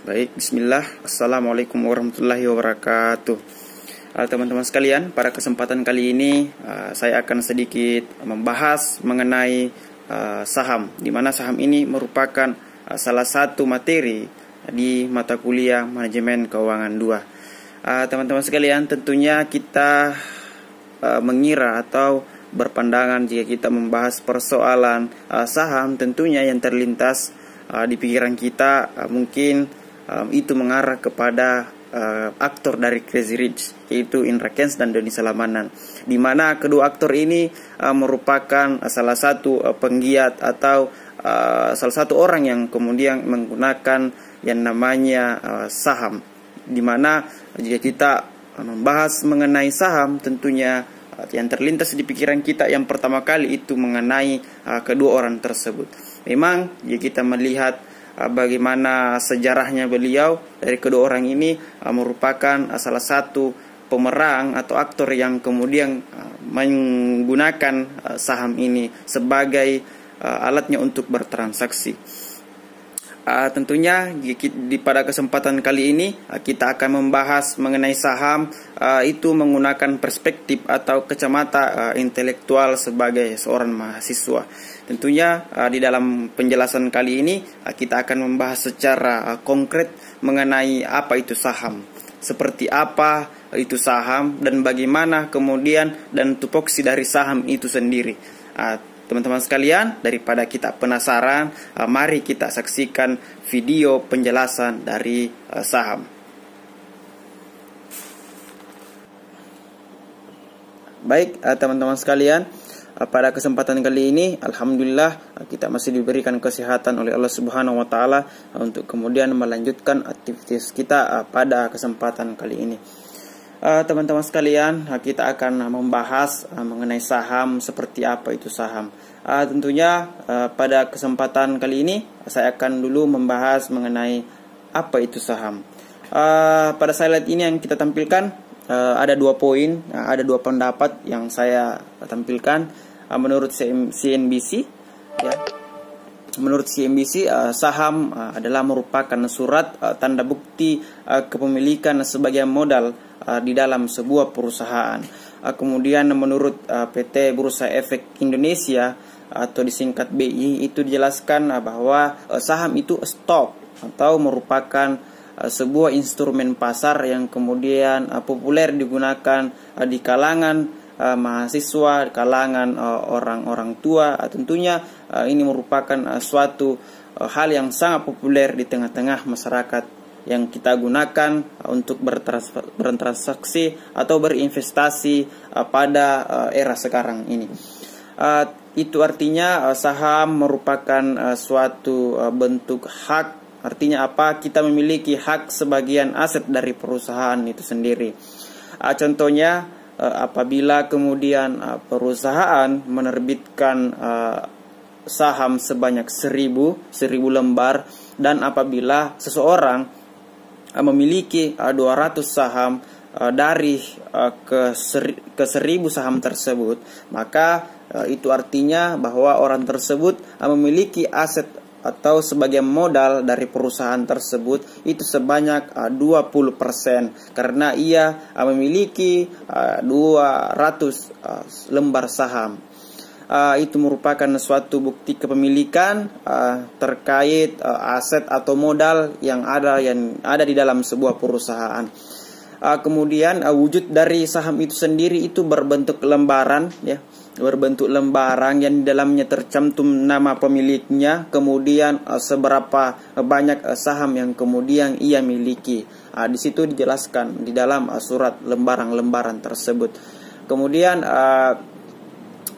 Baik, bismillah. Assalamualaikum warahmatullahi wabarakatuh. Teman-teman sekalian, pada kesempatan kali ini saya akan sedikit membahas mengenai saham, di mana saham ini merupakan salah satu materi di mata kuliah Manajemen Keuangan 2. Teman-teman sekalian, tentunya kita mengira atau berpandangan jika kita membahas persoalan saham, tentunya yang terlintas di pikiran kita mungkin itu mengarah kepada aktor dari Crazy Rich, yaitu Indra Kents dan Doni Salamanan, di mana kedua aktor ini merupakan salah satu penggiat atau salah satu orang yang kemudian menggunakan yang namanya saham, di mana jika kita membahas mengenai saham, tentunya yang terlintas di pikiran kita yang pertama kali itu mengenai kedua orang tersebut. Memang jika kita melihat bagaimana sejarahnya beliau, dari kedua orang ini merupakan salah satu pemeran atau aktor yang kemudian menggunakan saham ini sebagai alatnya untuk bertransaksi. Tentunya pada kesempatan kali ini kita akan membahas mengenai saham itu menggunakan perspektif atau kacamata intelektual sebagai seorang mahasiswa. Tentunya di dalam penjelasan kali ini kita akan membahas secara konkret mengenai apa itu saham, seperti apa itu saham, dan bagaimana kemudian dan tupoksi dari saham itu sendiri. Teman-teman sekalian, daripada kita penasaran, mari kita saksikan video penjelasan dari saham. Baik, teman-teman sekalian, pada kesempatan kali ini, alhamdulillah kita masih diberikan kesehatan oleh Allah Subhanahu wa taala untuk kemudian melanjutkan aktivitas kita pada kesempatan kali ini. Teman-teman sekalian, kita akan membahas mengenai saham, seperti apa itu saham. Tentunya pada kesempatan kali ini saya akan dulu membahas mengenai apa itu saham. Pada slide ini yang kita tampilkan ada 2 poin, ada 2 pendapat yang saya tampilkan menurut CNBC. Ya. Menurut CNBC, saham adalah merupakan surat tanda bukti kepemilikan sebagai modal di dalam sebuah perusahaan. Kemudian menurut PT Bursa Efek Indonesia atau disingkat BI, itu dijelaskan bahwa saham itu stok atau merupakan sebuah instrumen pasar yang kemudian populer digunakan di kalangan mahasiswa, kalangan orang-orang tua. Tentunya ini merupakan suatu hal yang sangat populer di tengah-tengah masyarakat yang kita gunakan untuk bertransaksi atau berinvestasi pada era sekarang ini. Itu artinya saham merupakan suatu bentuk hak. Artinya apa? Kita memiliki hak sebagian aset dari perusahaan itu sendiri. Contohnya, apabila kemudian perusahaan menerbitkan saham sebanyak 1000 lembar, dan apabila seseorang memiliki 200 saham dari ke 1000 saham tersebut, maka itu artinya bahwa orang tersebut memiliki aset atau sebagai modal dari perusahaan tersebut itu sebanyak 20%, karena ia memiliki 200 lembar saham. Itu merupakan suatu bukti kepemilikan terkait aset atau modal yang ada di dalam sebuah perusahaan. Kemudian wujud dari saham itu sendiri itu berbentuk lembaran, ya, berbentuk lembaran yang di dalamnya tercantum nama pemiliknya, kemudian seberapa banyak saham yang kemudian ia miliki. Di situ dijelaskan di dalam surat lembaran tersebut. Kemudian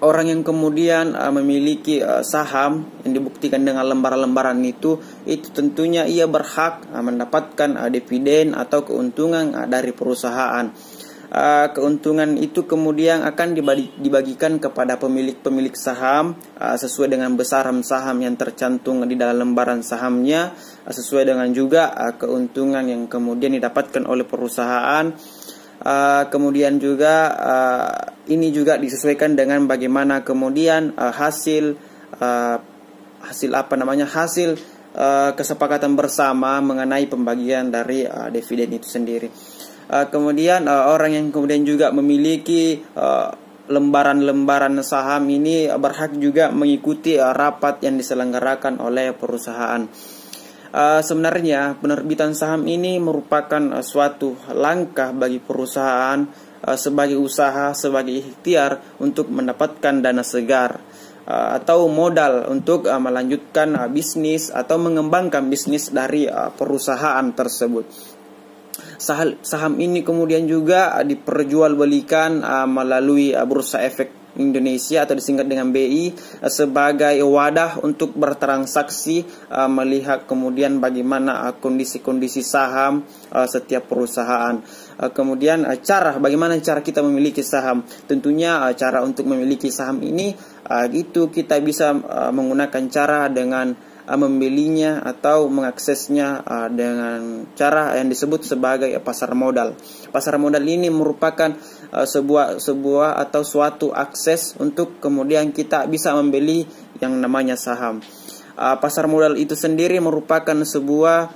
orang yang kemudian memiliki saham yang dibuktikan dengan lembaran-lembaran itu tentunya ia berhak mendapatkan dividen atau keuntungan dari perusahaan. Keuntungan itu kemudian akan dibagikan kepada pemilik saham sesuai dengan besaran saham yang tercantum di dalam lembaran sahamnya, sesuai dengan juga keuntungan yang kemudian didapatkan oleh perusahaan. Kemudian juga ini juga disesuaikan dengan bagaimana kemudian hasil kesepakatan bersama mengenai pembagian dari dividen itu sendiri. Kemudian orang yang kemudian juga memiliki lembaran-lembaran saham ini berhak juga mengikuti rapat yang diselenggarakan oleh perusahaan. Sebenarnya penerbitan saham ini merupakan suatu langkah bagi perusahaan sebagai usaha, sebagai ikhtiar untuk mendapatkan dana segar atau modal untuk melanjutkan bisnis atau mengembangkan bisnis dari perusahaan tersebut. Saham ini kemudian juga diperjualbelikan melalui Bursa Efek Indonesia atau disingkat dengan BI sebagai wadah untuk bertransaksi, melihat kemudian bagaimana kondisi-kondisi saham setiap perusahaan. Kemudian bagaimana cara kita memiliki saham. Tentunya cara untuk memiliki saham ini itu kita bisa menggunakan cara dengan membelinya atau mengaksesnya dengan cara yang disebut sebagai pasar modal. Pasar modal ini merupakan sebuah atau suatu akses untuk kemudian kita bisa membeli yang namanya saham. Pasar modal itu sendiri merupakan sebuah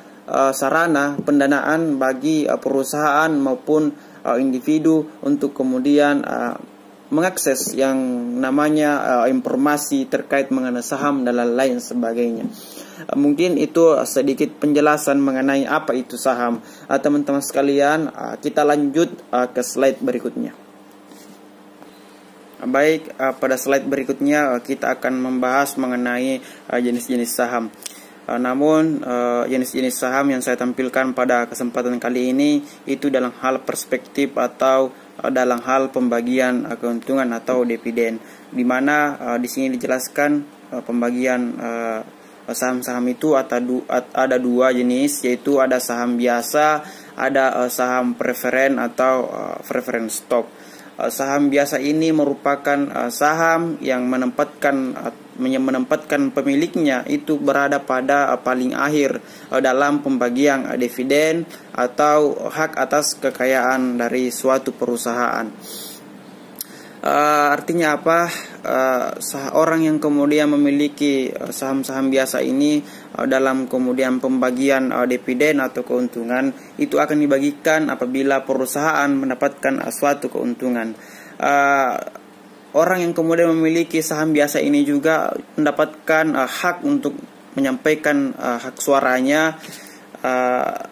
sarana pendanaan bagi perusahaan maupun individu untuk kemudian mengakses yang namanya informasi terkait mengenai saham dan lain sebagainya. Mungkin itu sedikit penjelasan mengenai apa itu saham. Teman-teman sekalian, kita lanjut ke slide berikutnya. Baik, pada slide berikutnya kita akan membahas mengenai jenis-jenis saham. Namun jenis-jenis saham yang saya tampilkan pada kesempatan kali ini itu dalam hal perspektif atau dalam hal pembagian keuntungan atau dividen, di mana di sini dijelaskan pembagian saham-saham itu ada dua jenis, yaitu ada saham biasa, ada saham preferen atau preference stock. Saham biasa ini merupakan saham yang menempatkan pemiliknya itu berada pada paling akhir dalam pembagian dividen atau hak atas kekayaan dari suatu perusahaan. Artinya apa? Orang yang kemudian memiliki saham-saham biasa ini dalam kemudian pembagian dividen atau keuntungan itu akan dibagikan apabila perusahaan mendapatkan suatu keuntungan. Orang yang kemudian memiliki saham biasa ini juga mendapatkan hak untuk menyampaikan hak suaranya.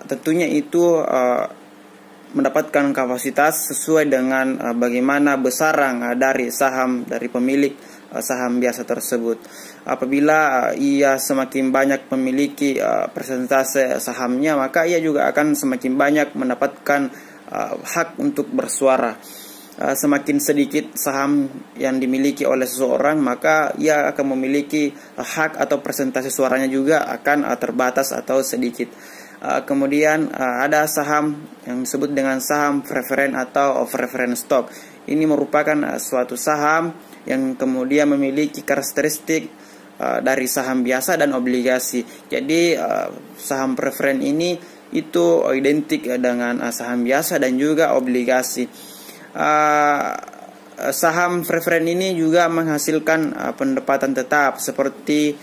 Tentunya itu mendapatkan kapasitas sesuai dengan bagaimana besaran dari saham dari pemilik saham biasa tersebut. Apabila ia semakin banyak memiliki persentase sahamnya, maka ia juga akan semakin banyak mendapatkan hak untuk bersuara. Semakin sedikit saham yang dimiliki oleh seseorang, maka ia akan memiliki hak atau persentase suaranya juga akan terbatas atau sedikit. Kemudian ada saham yang disebut dengan saham preferen atau preference stock. Ini merupakan suatu saham yang kemudian memiliki karakteristik dari saham biasa dan obligasi. Jadi saham preferen ini itu identik dengan saham biasa dan juga obligasi. Saham preferen ini juga menghasilkan pendapatan tetap seperti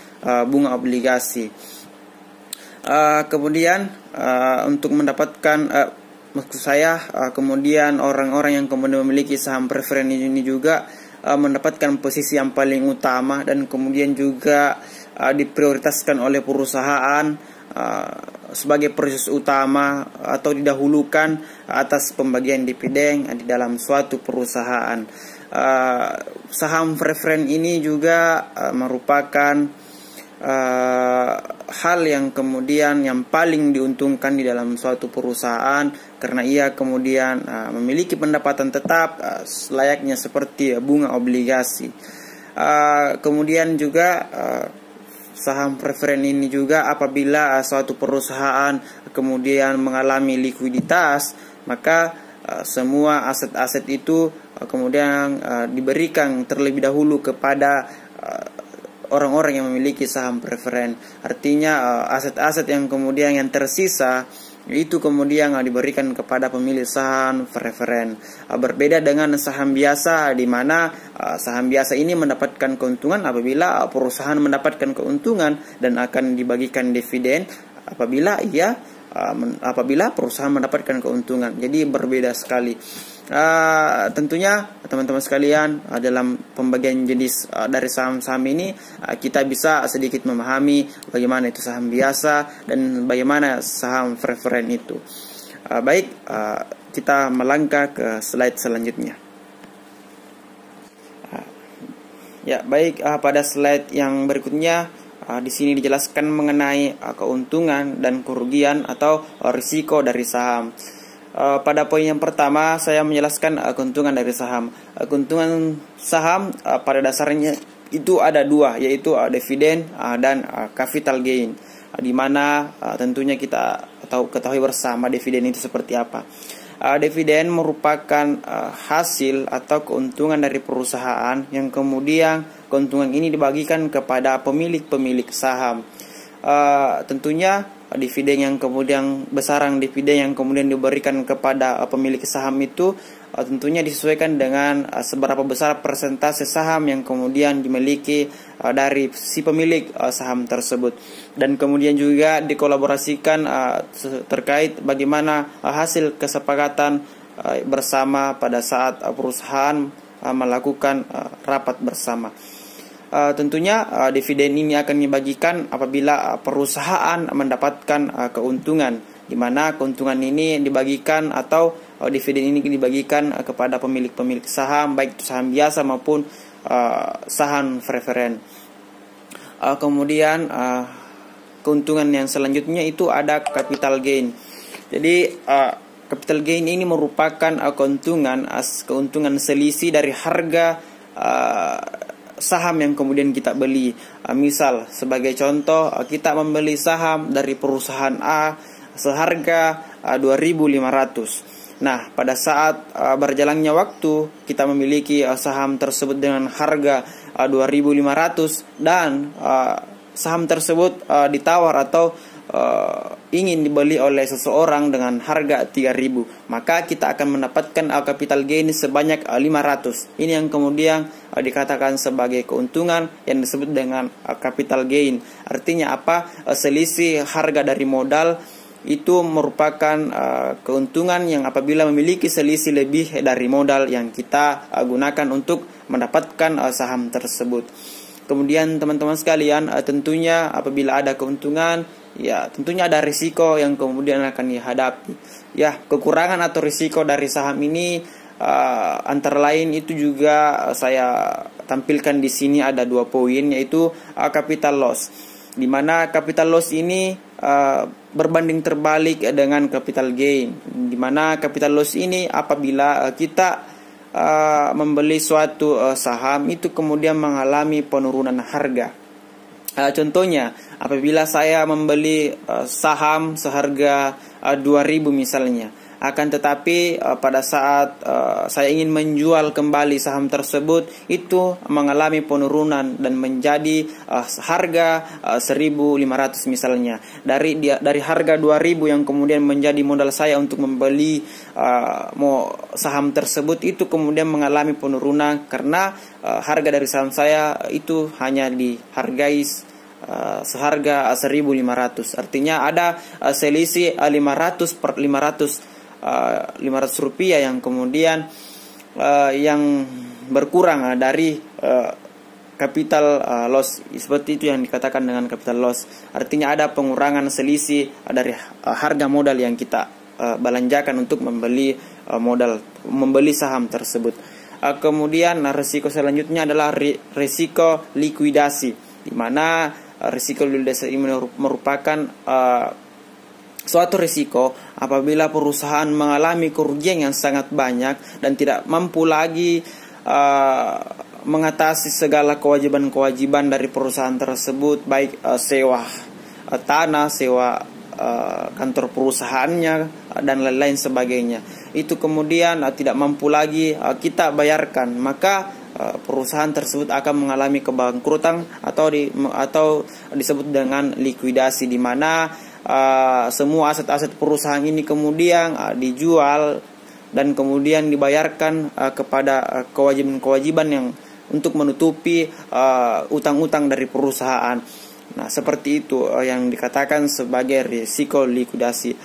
bunga obligasi. Kemudian untuk mendapatkan kemudian orang-orang yang kemudian memiliki saham preferen ini juga mendapatkan posisi yang paling utama dan kemudian juga diprioritaskan oleh perusahaan sebagai proses utama atau didahulukan atas pembagian dividen di dalam suatu perusahaan. Saham preferen ini juga merupakan hal yang kemudian yang paling diuntungkan di dalam suatu perusahaan karena ia kemudian memiliki pendapatan tetap layaknya seperti bunga obligasi. Kemudian juga saham preferen ini juga apabila suatu perusahaan kemudian mengalami likuiditas, maka semua aset-aset itu kemudian diberikan terlebih dahulu kepada orang-orang yang memiliki saham preferen. Artinya aset-aset yang kemudian yang tersisa itu kemudian diberikan kepada pemilik saham preferen. Berbeda dengan saham biasa, di mana saham biasa ini mendapatkan keuntungan apabila perusahaan mendapatkan keuntungan dan akan dibagikan dividen apabila perusahaan mendapatkan keuntungan. Jadi berbeda sekali. Tentunya teman-teman sekalian, dalam pembagian jenis dari saham-saham ini kita bisa sedikit memahami bagaimana itu saham biasa dan bagaimana saham preferen itu. Kita melangkah ke slide selanjutnya. Pada slide yang berikutnya di sini dijelaskan mengenai keuntungan dan kerugian atau risiko dari saham. Pada poin yang pertama saya menjelaskan keuntungan dari saham. Keuntungan saham pada dasarnya itu ada dua, yaitu dividen dan capital gain. Di mana tentunya kita ketahui bersama dividen itu seperti apa. Dividen merupakan hasil atau keuntungan dari perusahaan yang kemudian keuntungan ini dibagikan kepada pemilik saham. Tentunya dividen yang kemudian besaran dividen yang kemudian diberikan kepada pemilik saham itu tentunya disesuaikan dengan seberapa besar persentase saham yang kemudian dimiliki dari si pemilik saham tersebut, dan kemudian juga dikolaborasikan terkait bagaimana hasil kesepakatan bersama pada saat perusahaan melakukan rapat bersama. Tentunya dividen ini akan dibagikan apabila perusahaan mendapatkan keuntungan, di mana keuntungan ini dibagikan atau dividen ini dibagikan kepada pemilik saham, baik itu saham biasa maupun saham preferen. Kemudian keuntungan yang selanjutnya itu ada capital gain. Jadi capital gain ini merupakan keuntungan selisih dari harga saham yang kemudian kita beli. Misal sebagai contoh, kita membeli saham dari perusahaan A seharga 2.500. Nah, pada saat berjalannya waktu kita memiliki saham tersebut dengan harga 2.500 dan saham tersebut ditawar atau ingin dibeli oleh seseorang dengan harga 3.000, maka kita akan mendapatkan capital gain sebanyak 500. Ini yang kemudian dikatakan sebagai keuntungan yang disebut dengan capital gain. Artinya apa? Selisih harga dari modal itu merupakan keuntungan yang apabila memiliki selisih lebih dari modal yang kita gunakan untuk mendapatkan saham tersebut. Kemudian teman-teman sekalian, tentunya apabila ada keuntungan, ya tentunya ada risiko yang kemudian akan dihadapi. Ya, kekurangan atau risiko dari saham ini antara lain itu juga saya tampilkan di sini ada 2 poin, yaitu capital loss. Di mana capital loss ini berbanding terbalik dengan capital gain. Di mana capital loss ini apabila kita membeli suatu saham itu kemudian mengalami penurunan harga. Contohnya, apabila saya membeli saham seharga 2.000 misalnya, akan tetapi pada saat saya ingin menjual kembali saham tersebut itu mengalami penurunan dan menjadi harga 1.500 misalnya. Dari harga 2.000 yang kemudian menjadi modal saya untuk membeli saham tersebut itu kemudian mengalami penurunan karena harga dari saham saya itu hanya dihargai seharga 1.500. Artinya ada selisih 500 per 500 rupiah yang kemudian yang berkurang dari capital loss. Seperti itu yang dikatakan dengan capital loss. Artinya ada pengurangan selisih dari harga modal yang kita belanjakan untuk membeli saham tersebut. Kemudian risiko selanjutnya adalah risiko likuidasi, di mana risiko likuidasi ini merupakan suatu risiko apabila perusahaan mengalami kerugian yang sangat banyak dan tidak mampu lagi mengatasi segala kewajiban-kewajiban dari perusahaan tersebut, baik sewa tanah, sewa kantor perusahaannya dan lain-lain sebagainya. Itu kemudian tidak mampu lagi kita bayarkan, maka perusahaan tersebut akan mengalami kebangkrutan atau disebut dengan likuidasi, di mana semua aset-aset perusahaan ini kemudian dijual dan kemudian dibayarkan kepada kewajiban-kewajiban yang untuk menutupi utang-utang dari perusahaan. Nah, seperti itu yang dikatakan sebagai risiko likuidasi.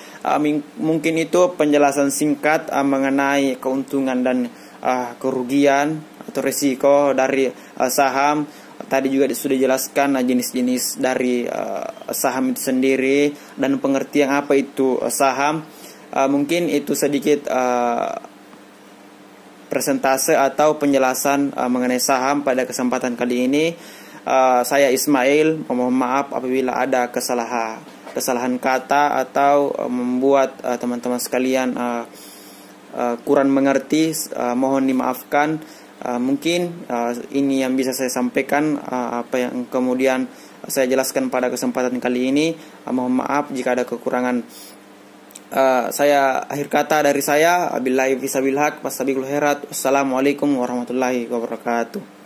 Mungkin itu penjelasan singkat mengenai keuntungan dan kerugian atau risiko dari saham. Tadi juga sudah dijelaskan jenis-jenis dari saham itu sendiri dan pengertian apa itu saham. Mungkin itu sedikit presentase atau penjelasan mengenai saham pada kesempatan kali ini. Saya Ismail, mohon maaf apabila ada kesalahan kata atau membuat teman-teman sekalian kurang mengerti, mohon dimaafkan. Mungkin ini yang bisa saya sampaikan, apa yang kemudian saya jelaskan pada kesempatan kali ini. Mohon maaf jika ada kekurangan. Saya akhir kata dari saya, billahi fisabilillah, wassalamualaikum warahmatullahi wabarakatuh.